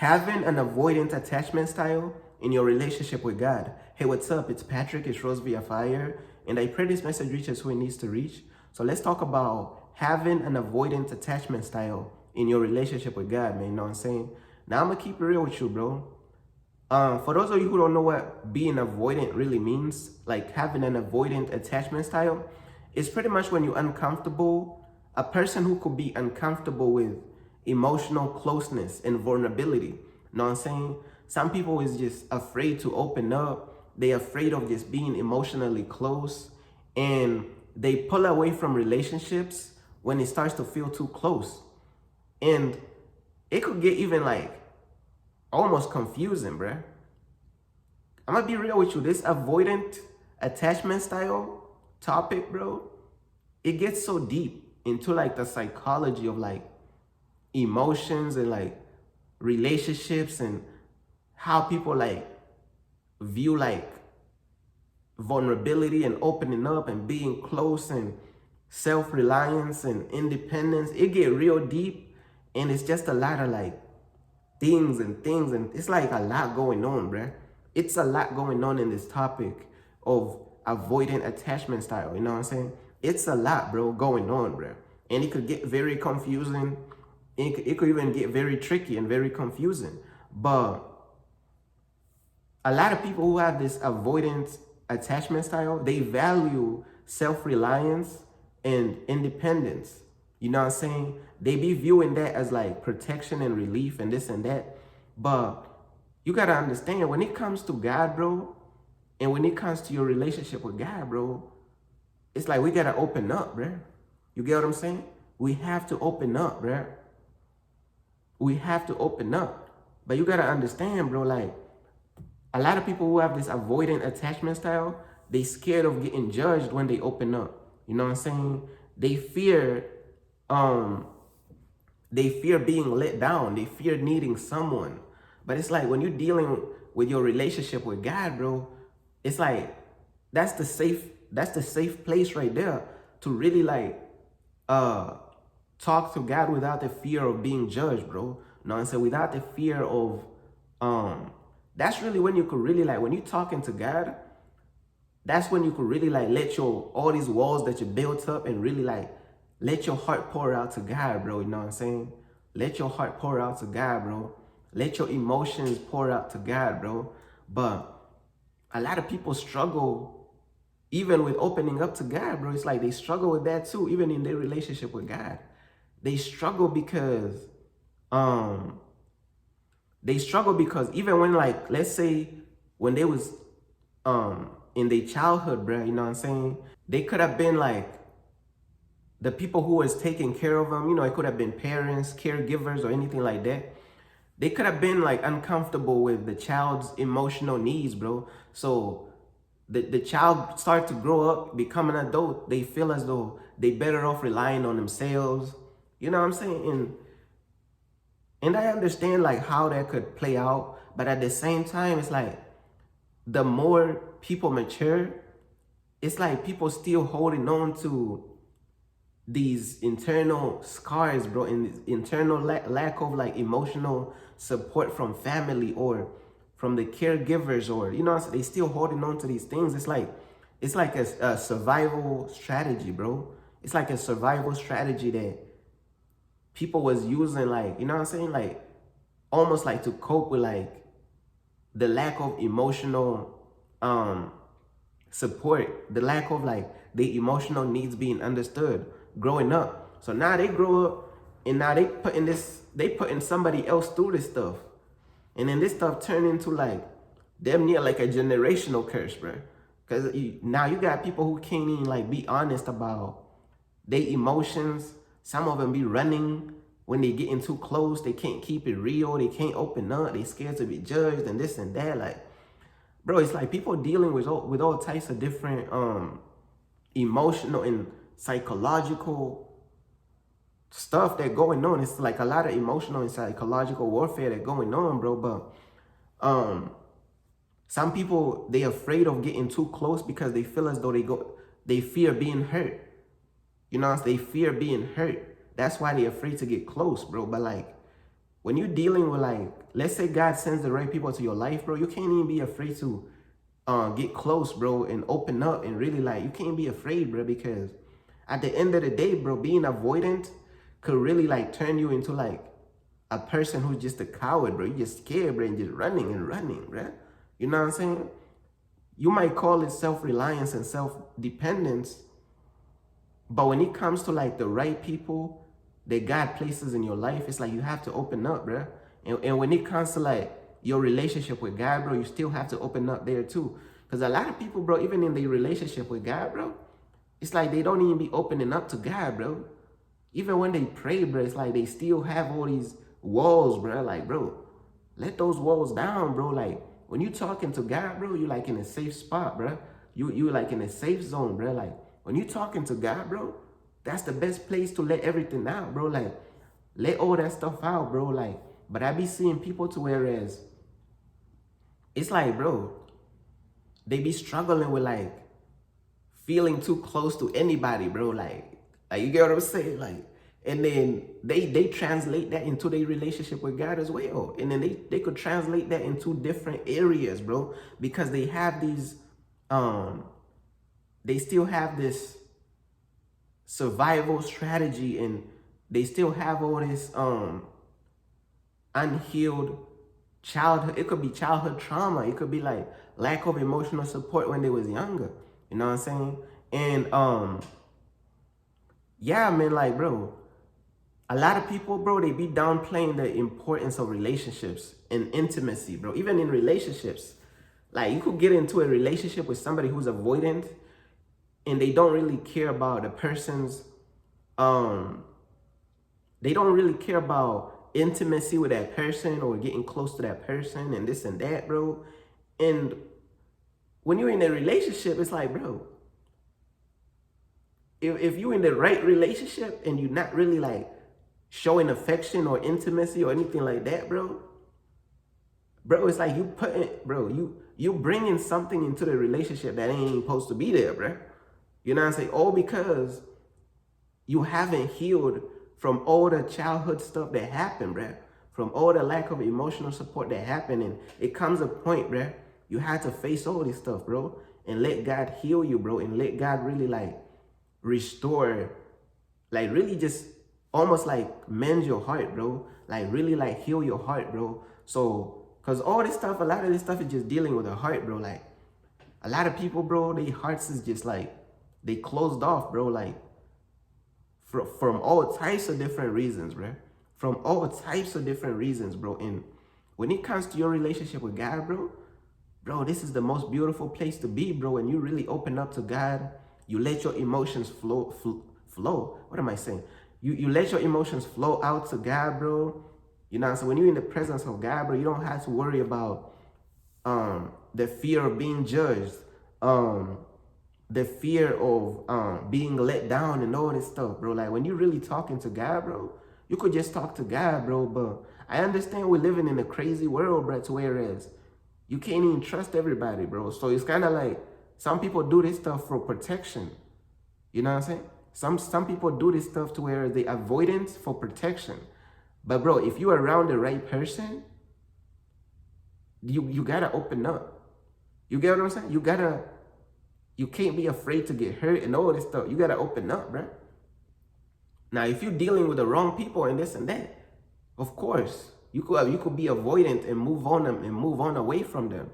Having an avoidant attachment style in your relationship with God. Hey, what's up? It's Patrick. It's Rose via Fire. And I pray this message reaches who it needs to reach. So let's talk about having an avoidant attachment style in your relationship with God, man. You know what I'm saying? Now, I'm going to keep it real with you, bro. For those of you who don't know what being avoidant really means, like having an avoidant attachment style, it's pretty much when you're uncomfortable, a person who could be uncomfortable with emotional closeness and vulnerability. You know what I'm saying? Some people is just afraid to open up. They're afraid of just being emotionally close, and they pull away from relationships when it starts to feel too close. And it could get even like almost confusing, bruh. I'm gonna be real with you. This avoidant attachment style topic, bro, it gets so deep into like the psychology of like emotions and like relationships and how people like view like vulnerability and opening up and being close and self-reliance and independence. It get real deep, and it's just a lot of like things and it's like a lot going on, bruh. It's a lot going on in this topic of avoidant attachment style. You know what I'm saying? It's a lot, bro, going on, bruh. And it could get very confusing. It could even get very tricky and very confusing. But a lot of people who have this avoidant attachment style, they value self-reliance and independence. You know what I'm saying? They be viewing that as like protection and relief and this and that. But you got to understand, when it comes to God, bro, and when it comes to your relationship with God, bro, it's like we got to open up, bro. You get what I'm saying? We have to open up, bro. We have to open up. But you got to understand, bro, like a lot of people who have this avoidant attachment style, they scared of getting judged when they open up. You know what I'm saying? They fear being let down. They fear needing someone. But it's like when you're dealing with your relationship with God, bro, it's like that's the safe place right there to really like talk to God without the fear of being judged, bro. You know what I'm saying? Without the fear of that's really when you could really like, when you're talking to God, that's when you could really like let all these walls that you built up and really like let your heart pour out to God, bro. You know what I'm saying? Let your heart pour out to God, bro. Let your emotions pour out to God, bro. But a lot of people struggle even with opening up to God, bro. It's like they struggle with that too, even in their relationship with God. They struggle because even when like, let's say when they was in their childhood, bro, you know what I'm saying? They could have been like the people who was taking care of them, you know, it could have been parents, caregivers, or anything like that. They could have been like uncomfortable with the child's emotional needs, bro. So the child start to grow up, become an adult. They feel as though they better off relying on themselves. You know what I'm saying? And I understand like how that could play out. But at the same time, it's like the more people mature, it's like people still holding on to these internal scars, bro, and internal lack of like emotional support from family or from the caregivers, or you know, they still holding on to these things. It's like a survival strategy, bro. It's like a survival strategy that people was using, like, you know what I'm saying, like almost like to cope with like the lack of emotional support, the lack of like the emotional needs being understood growing up. So now they grow up and now they putting somebody else through this stuff. And then this stuff turned into like damn near like a generational curse, bro. Because now you got people who can't even like be honest about their emotions. Some of them be running when they getting too close. They can't keep it real. They can't open up. They scared to be judged and this and that. Like, bro, it's like people dealing with all types of different emotional and psychological stuff that going on. It's like a lot of emotional and psychological warfare that going on, bro. But some people, they afraid of getting too close because they feel as though they fear being hurt. You know, they fear being hurt. That's why they're afraid to get close, bro. But like, when you're dealing with like, let's say God sends the right people to your life, bro, you can't even be afraid to get close, bro, and open up and really like, you can't be afraid, bro, because at the end of the day, bro, being avoidant could really like turn you into like a person who's just a coward, bro. You just scared, bro, and just running and running, bro. You know what I'm saying? You might call it self-reliance and self-dependence, but when it comes to like the right people that God places in your life, it's like you have to open up, bro. And when it comes to like your relationship with God, bro, you still have to open up there too. Because a lot of people, bro, even in their relationship with God, bro, it's like they don't even be opening up to God, bro. Even when they pray, bro, it's like they still have all these walls, bro. Like, bro, let those walls down, bro. Like, when you talking to God, bro, you like in a safe spot, bro. You like in a safe zone, bro. Like, when you talking to God, bro, that's the best place to let everything out, bro. Like, let all that stuff out, bro. Like, but I be seeing people to whereas it's like, bro, they be struggling with like feeling too close to anybody, bro. Like you get what I'm saying? Like, and then they translate that into their relationship with God as well. And then they could translate that into different areas, bro, because they have these they still have this survival strategy, and they still have all this unhealed childhood. It could be childhood trauma. It could be like lack of emotional support when they was younger. You know what I'm saying? And yeah, man, like, bro, a lot of people, bro, they be downplaying the importance of relationships and intimacy, bro. Even in relationships, like you could get into a relationship with somebody who's avoidant and they don't really care about the person's they don't really care about intimacy with that person or getting close to that person and this and that, bro. And when you're in a relationship, it's like, bro, if you're in the right relationship and you're not really like showing affection or intimacy or anything like that, bro, it's like you putting, bro, you bringing something into the relationship that ain't even supposed to be there, bro. You know what I'm saying? All because you haven't healed from all the childhood stuff that happened, bro. From all the lack of emotional support that happened. And it comes a point, bro, you had to face all this stuff, bro, and let God heal you, bro, and let God really like restore, like really just almost like mend your heart, bro. Like really like heal your heart, bro. So, cause all this stuff, a lot of this stuff is just dealing with the heart, bro. Like a lot of people, bro, their hearts is just like, they closed off, bro. Like from all types of different reasons, bro. From all types of different reasons, bro. And when it comes to your relationship with God, bro, this is the most beautiful place to be, bro. When you really open up to God, you let your emotions flow. What am I saying? You let your emotions flow out to God, bro. You know, so when you're in the presence of God, bro, you don't have to worry about the fear of being judged, the fear of being let down and all this stuff, bro. Like when you're really talking to God, bro, you could just talk to God, bro. But I understand we're living in a crazy world, bro, to whereas you can't even trust everybody, bro. So it's kind of like some people do this stuff for protection. You know what I'm saying? Some people do this stuff to where they avoidance for protection. But bro, if you're around the right person, you gotta open up. You get what I'm saying? You can't be afraid to get hurt and all this stuff. You gotta open up, bro. Now, if you're dealing with the wrong people and this and that, of course, you could be avoidant and move on away from them.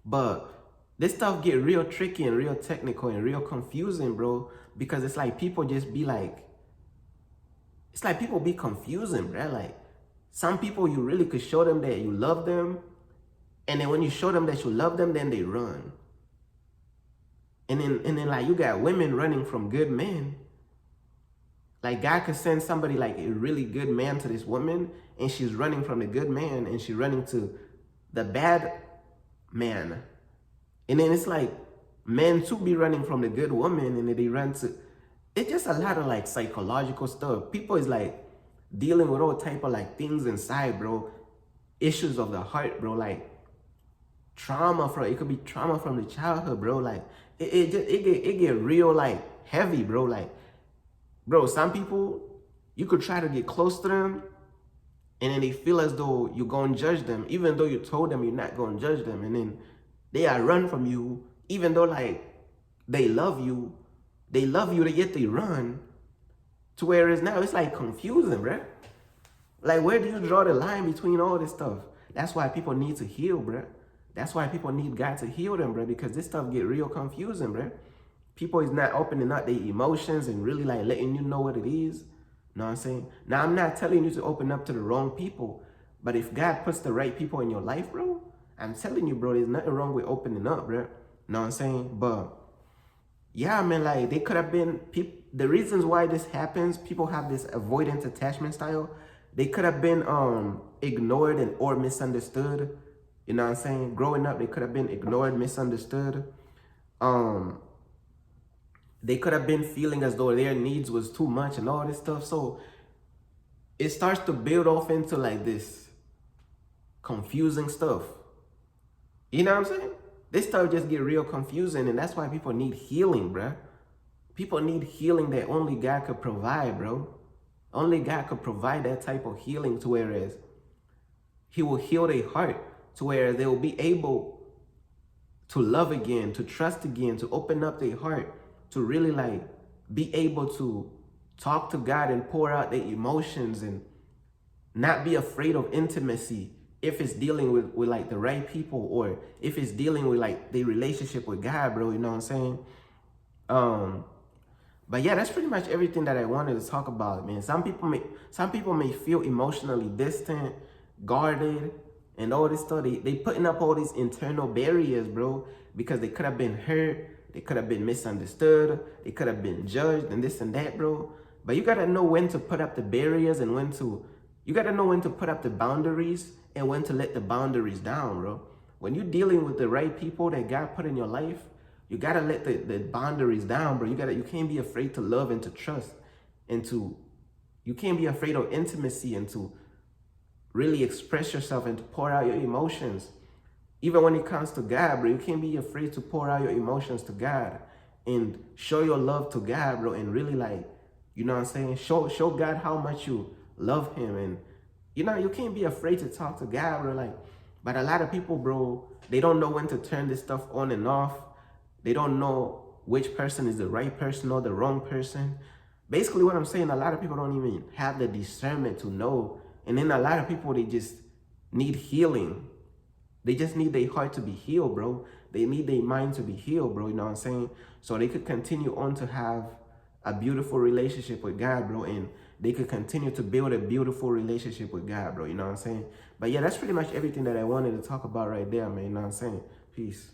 But this stuff get real tricky and real technical and real confusing, bro, because it's like people just be like, it's like people be confusing, bro. Like some people you really could show them that you love them, and then when you show them that you love them, then they run. And then like you got women running from good men. Like God could send somebody like a really good man to this woman, and she's running from the good man and she's running to the bad man. And then it's like men too be running from the good woman, and then they run to, it's just a lot of like psychological stuff. People is like dealing with all type of like things inside, bro. Issues of the heart, bro. Like trauma from, it could be trauma from the childhood, bro. Like it get real like heavy, bro. Like, bro, some people, you could try to get close to them And then they feel as though you're going to judge them, even though you told them you're not going to judge them. And then they are run from you, even though like they love you. They love you, yet they run. To where it's now, it's like confusing, bruh. Like, where do you draw the line between all this stuff? That's why people need to heal, bruh. That's why people need God to heal them, bruh, because this stuff get real confusing, bruh. People is not opening up their emotions and really like letting you know what it is. Know what I'm saying? Now, I'm not telling you to open up to the wrong people, but if God puts the right people in your life, bro, I'm telling you, bro, there's nothing wrong with opening up, bro. Know what I'm saying? But yeah, man, like they could have been people. The reasons why this happens, people have this avoidant attachment style. They could have been ignored and or misunderstood. You know what I'm saying? Growing up, they could have been ignored, misunderstood. Um, they could have been feeling as though their needs was too much and all this stuff. So it starts to build off into like this confusing stuff. You know what I'm saying? This stuff just get real confusing, and that's why people need healing, bruh. People need healing that only God could provide, bro. Only God could provide that type of healing to whereas he will heal their heart to where they will be able to love again, to trust again, to open up their heart, to really like be able to talk to God and pour out their emotions and not be afraid of intimacy if it's dealing with like the right people, or if it's dealing with like the relationship with God, bro. You know what I'm saying? But yeah, that's pretty much everything that I wanted to talk about, man. Some people may feel emotionally distant, guarded, and all this stuff. They putting up all these internal barriers, bro, because they could have been hurt, they could have been misunderstood, they could have been judged, and this and that, bro. But you gotta know when to put up the barriers and you gotta know when to put up the boundaries and when to let the boundaries down, bro. When you're dealing with the right people that God put in your life, you gotta let the boundaries down, bro. You can't be afraid to love and to trust and you can't be afraid of intimacy and to really express yourself and to pour out your emotions. Even when it comes to God, bro, you can't be afraid to pour out your emotions to God and show your love to God, bro, and really like, you know what I'm saying? Show God how much you love him. And you can't be afraid to talk to God, bro. Like, but a lot of people, bro, they don't know when to turn this stuff on and off. They don't know which person is the right person or the wrong person. Basically what I'm saying, a lot of people don't even have the discernment to know. And then a lot of people, they just need healing. They just need their heart to be healed, bro. They need their mind to be healed, bro. You know what I'm saying? So they could continue on to have a beautiful relationship with God, bro. And they could continue to build a beautiful relationship with God, bro. You know what I'm saying? But yeah, that's pretty much everything that I wanted to talk about right there, man. You know what I'm saying? Peace.